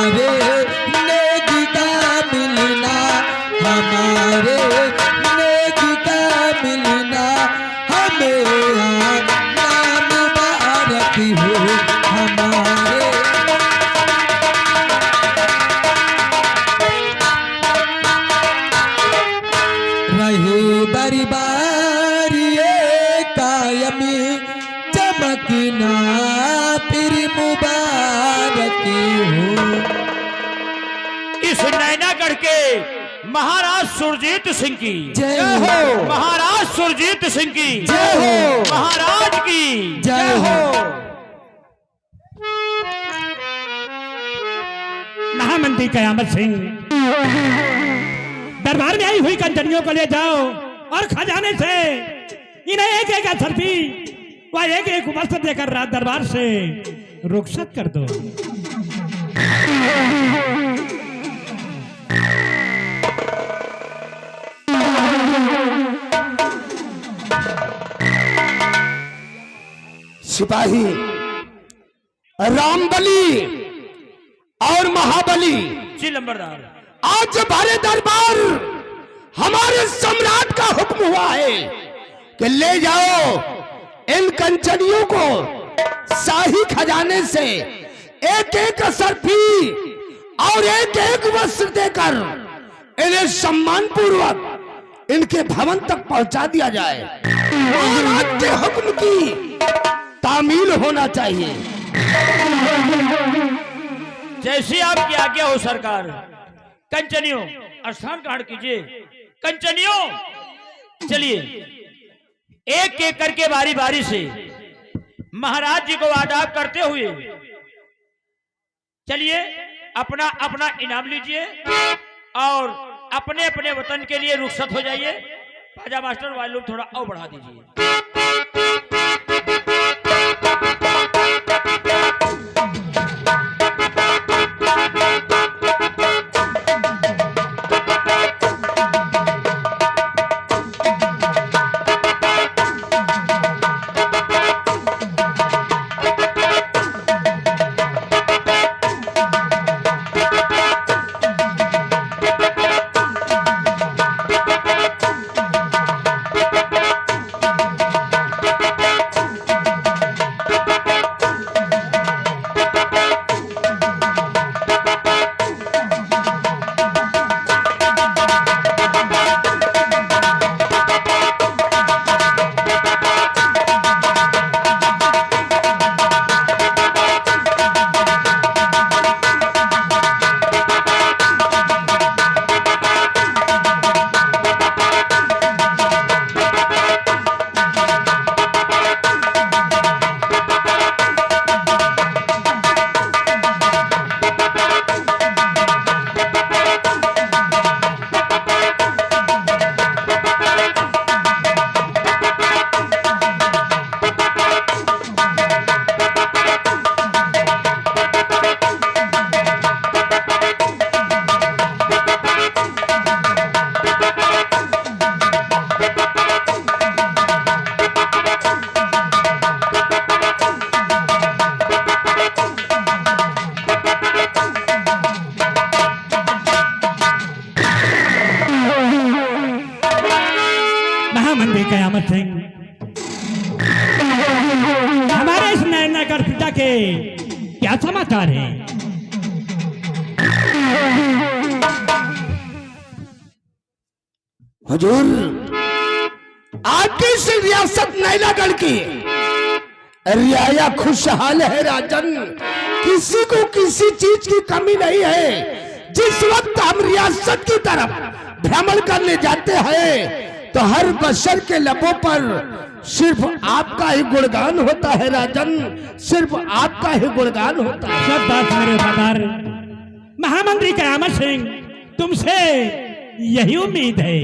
हमारे नेकी का मिलना, हमारे नेकी का मिलना, हमें नाम मुबारक हो हमारे। रहे दरबार ये कायमी चमकना फिर मुबारक हो। इस नैनागढ़ के महाराज सुरजीत सिंह की जय हो, महाराज सुरजीत सिंह की जय हो, महाराज की जय हो। महामंत्री कयामत सिंह, दरबार में आई हुई कंचनियों को ले जाओ और खजाने से इन्हें एक एक अथर्फी व एक एक वस्त्र देकर रात दरबार से रुखसत कर दो। सिपाही रामबली और महाबली, जी लंबरदार, आज हमारे दरबार हमारे सम्राट का हुक्म हुआ है कि ले जाओ इन कंचनियों को शाही खजाने से एक एक असरफी और एक एक वस्त्र देकर इन्हें सम्मान पूर्वक इनके भवन तक पहुंचा दिया जाए और आज के हुक्म की तामील होना चाहिए। जैसी आपकी आज्ञा हो सरकार। कंचनियों स्थान ग्रहण कीजिए। कंचनियों चलिए एक एक करके बारी बारी से महाराज जी को आदाब करते हुए चलिए अपना अपना इनाम लीजिए और अपने अपने वतन के लिए रुखसत हो जाइए। पाजा मास्टर वॉल्यूम थोड़ा और बढ़ा दीजिए। महामंत्री कयामत सिंह, हमारे इस नैनागढ़ पिता के क्या समाचार हैं? हुजूर, आपकी इस रियासत नैनागढ़ की रियाया खुशहाल है राजन। किसी को किसी चीज की कमी नहीं है। जिस वक्त हम रियासत की तरफ भ्रमण करने जाते हैं तो हर बशर के लबों पर सिर्फ आपका ही गुणगान होता है राजन, सिर्फ आपका ही गुणगान होता है। सब बात मेरे वफादार महामंत्री कयामत सिंह, तुमसे यही उम्मीद है।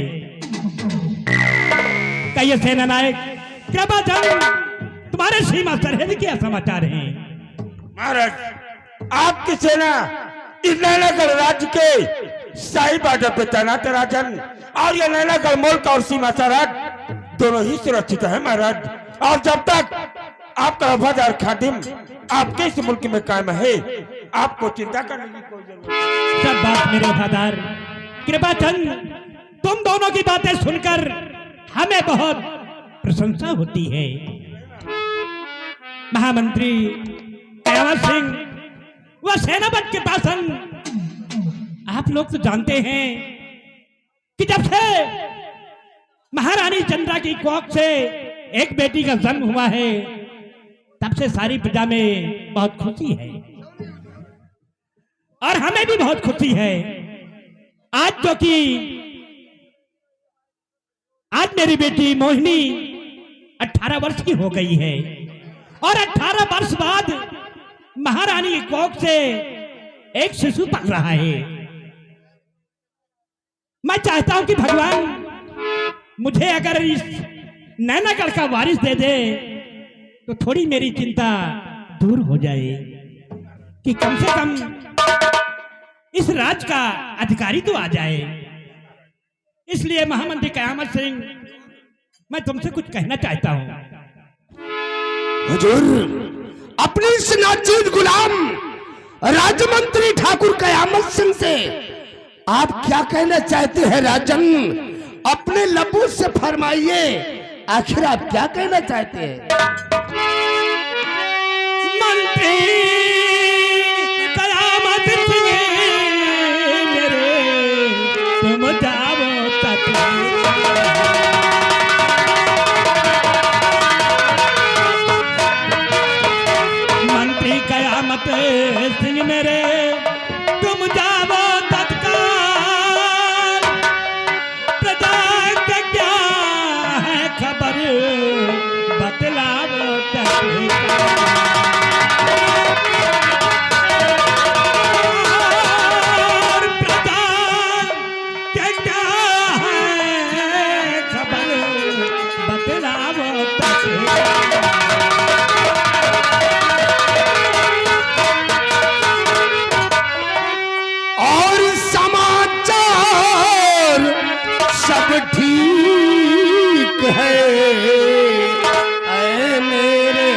कहिए सेना नायक कृपाचंद, तुम्हारे सीमा सरहद क्या समाचार हैं? महाराज, आपकी सेना इस नैनागढ़ राज्य के शाही बॉर्डर पे तैनात है राजन, और ये नैनागढ़ मुल्क और सीमा सरहद दोनों ही सुरक्षित है महाराज। और जब तक आपका वफादार खादिम आपके इस मुल्क में कायम है, आपको चिंता करने की कोई जरूरत नहीं। सब बात मेरे वफादार कृपाचंद, तुम दोनों की बातें सुनकर हमें बहुत प्रशंसा होती है। महामंत्री कयामत सिंह व सेनापति के पासन, आप लोग तो जानते हैं कि जब से महारानी चंद्रा की कोख से एक बेटी का जन्म हुआ है, तब से सारी प्रजा में बहुत खुशी है और हमें भी बहुत खुशी है। आज जो कि आज मेरी बेटी मोहिनी 18 वर्ष की हो गई है और 18 वर्ष बाद महारानी की कोख से एक शिशु पल रहा है। मैं चाहता हूं कि भगवान मुझे अगर इस नैनागढ़ का वारिस दे दे तो थोड़ी मेरी चिंता दूर हो जाए, कि कम से कम इस राज का अधिकारी तो आ जाए। इसलिए महामंत्री कयामत सिंह, मैं तुमसे कुछ कहना चाहता हूं। हुजूर, अपनी इस नाचीज गुलाम राजमंत्री ठाकुर कयामत सिंह से आप क्या कहना चाहते हैं राजन? अपने लबों से फरमाइए, आखिर आप क्या कहना चाहते हैं? मंत्री कयामत सिंह मेरे, तुम जाओ मंत्री कयामत सिंह मेरे, तुम जाओ तत्काल। प्रजा के क्या है खबर, बतलाओ तत्काल। ठीक है ऐ मेरे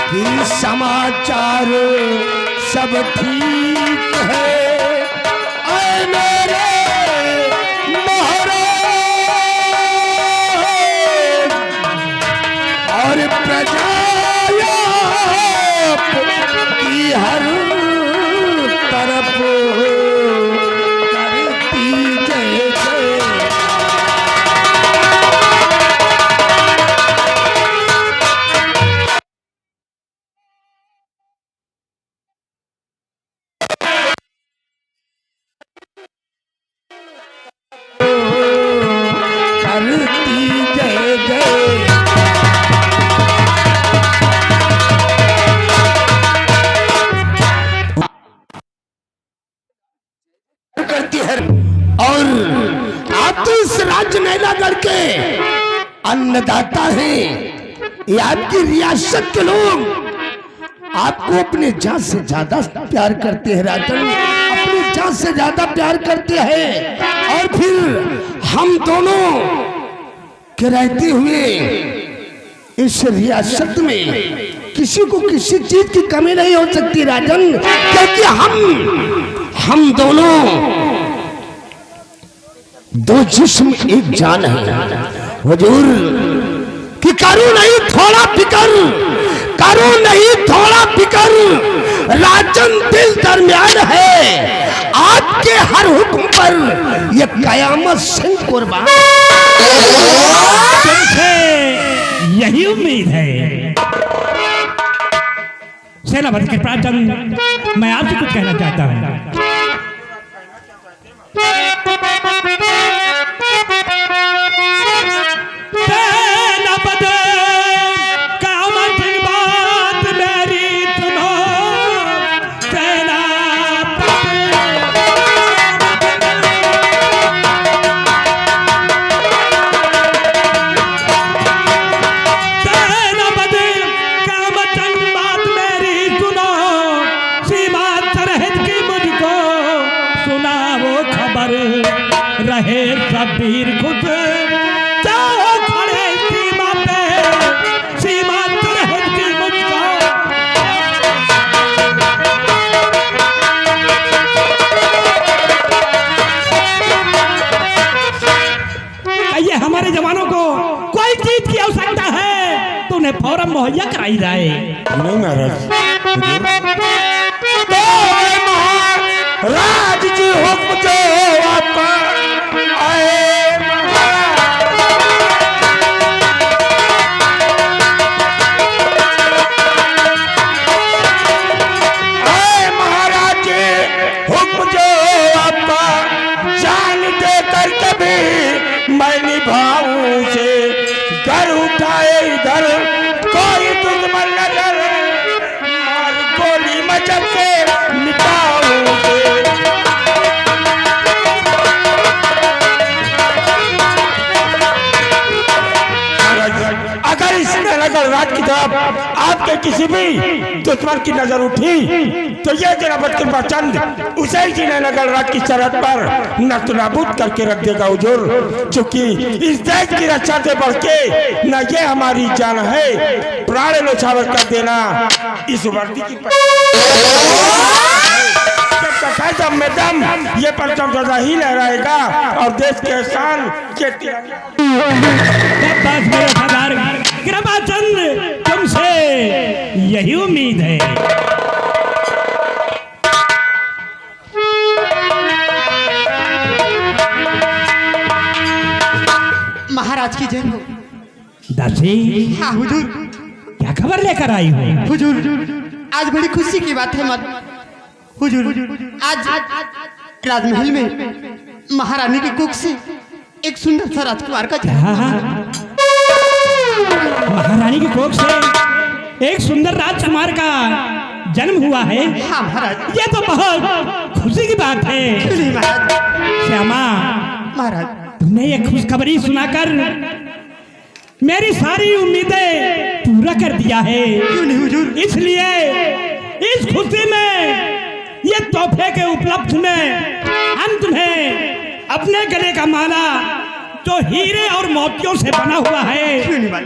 कि समाचार सब ठीक है ऐ मेरे और प्रजा की हर तरफ करती जय जय। करती जय जय। करती है और आप तो इस राज्य नैनागढ़ के अन्नदाता हैं। ये आपकी रियासत के लोग आपको अपने जान से ज्यादा प्यार करते हैं राजन, अपनी जान से ज्यादा प्यार करते हैं। और फिर हम दोनों के रहते हुए इस रियासत में किसी को किसी चीज की कमी नहीं हो सकती राजन, क्योंकि हम दोनों दो जिस्म एक जान है। हुजूर कि करूं नहीं थोड़ा फिकर, करूं नहीं थोड़ा फिकर, राजन दिल दरमियान है आपके हर हुक्म पर ये कयामत सिंह कुर्बान। तुमसे यही उम्मीद है। सेनापति के प्राचंद, मैं आपसे कुछ कहना चाहता हूँ। सीमा सरहद की मुझको जवानों को कोई चीज की आवश्यकता है तो उन्हें फौरन मुहैया कराई जाए। नहीं महाराज, तो महाराज जी हुक्म जो आपका आए महाराज जी हुक्म जो आपका जान दे कर कभी मैं निभाऊं से घर उठाए इधर कोई दुश्मन नजर मार गोली मचल से मिटाऊं से। अगर इस नगर रात की तरफ आपके किसी भी दुश्मन की नजर उठी तो यह जनाब कृपाचंद उसे ही नगर रात की सरहद पर नष्ट नाबूद करके रख देगा हुजूर, क्योंकि इस देश की रक्षा से बढ़ के न ये हमारी जान है, प्राण न्यौछावर कर देना इस वर्दी की जब में दम ये परचम सदा ही लहराएगा और देश के एहसान के कृपाचंद तुमसे यही उम्मीद है। महाराज की जय हो। दासी, हाँ हुजूर। क्या खबर लेकर आई हो? हुजूर आज बड़ी खुशी की बात है हुजूर, आज राजमहल में महारानी की कुख से एक सुंदर सा राजकुमार का महारानी की कोख से एक सुंदर राजकुमार का जन्म हुआ है। हाँ महाराज, ये तो बहुत खुशी की बात है। महाराज। श्यामा महाराज, तुमने ये खुशखबरी सुनाकर मेरी सारी उम्मीदें पूरा कर दिया है। क्यों नहीं हुजूर? इसलिए इस खुशी में, ये तोहफे के उपलब्ध में हम तुम्हें अपने गले का माला जो हीरे और मोतियों से बना हुआ है,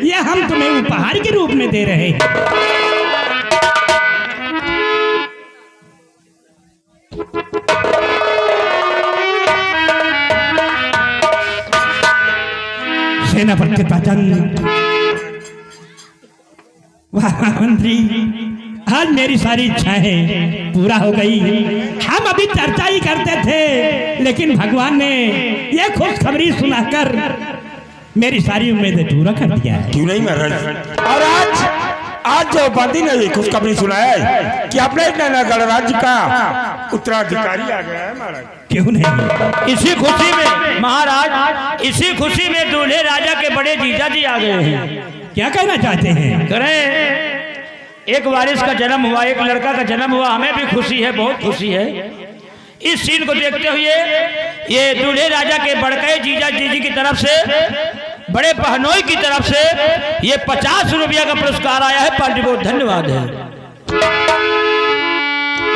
ये हम तुम्हें उपहार के रूप में दे रहे हैं। सेनापति कृपाचंद, मंत्री, आज मेरी सारी इच्छाएं पूरा हो गई। हम अभी चर्चा ही करते थे, लेकिन भगवान ने यह खुशखबरी सुनाकर मेरी सारी उम्मीदें पूरा कर दिया है। क्यों नहीं महाराज? और आज जो बंदी ने खुशखबरी सुनाया है कि अपने नगर राज्य का उत्तराधिकारी आ गया है महाराज। क्यों नहीं? इसी खुशी में महाराज, इसी खुशी में दूल्हे राजा के बड़े जीजा जी आ गए हैं। क्या कहना चाहते हैं? करें, एक वारिस का जन्म हुआ, एक लड़का का जन्म हुआ, हमें भी खुशी है, बहुत खुशी है। इस सीन को देखते हुए ये दूल्हे राजा के बड़के जीजा जीजी की तरफ से, बड़े पहनोई की तरफ से ये 50 रुपया का पुरस्कार आया है। पार्टी बहुत धन्यवाद है।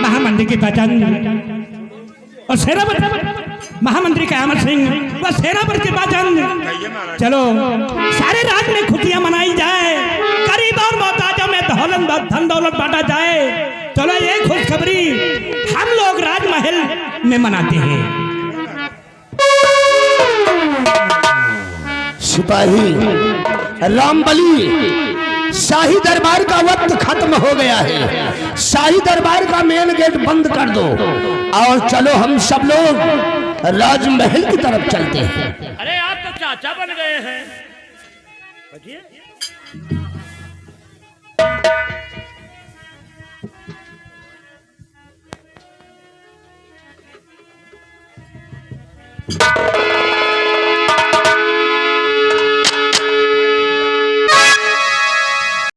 महामंत्री की पहचान और सेनापति महामंत्री कयामत सिंह व सेनापति के पहचान, चलो सारे राज्य में खुशियां मनाई जाए, गरीब और मोहताजों में धन दौलत बांटा जाए। चलो ये खुशखबरी हम लोग राजमहल में मनाते हैं। सिपाही रामबली, शाही दरबार का वक्त खत्म हो गया है। शाही दरबार का मेन गेट बंद कर दो और चलो हम सब लोग राजमहल की तरफ चलते हैं। अरे आप तो चाचा बन गए हैं।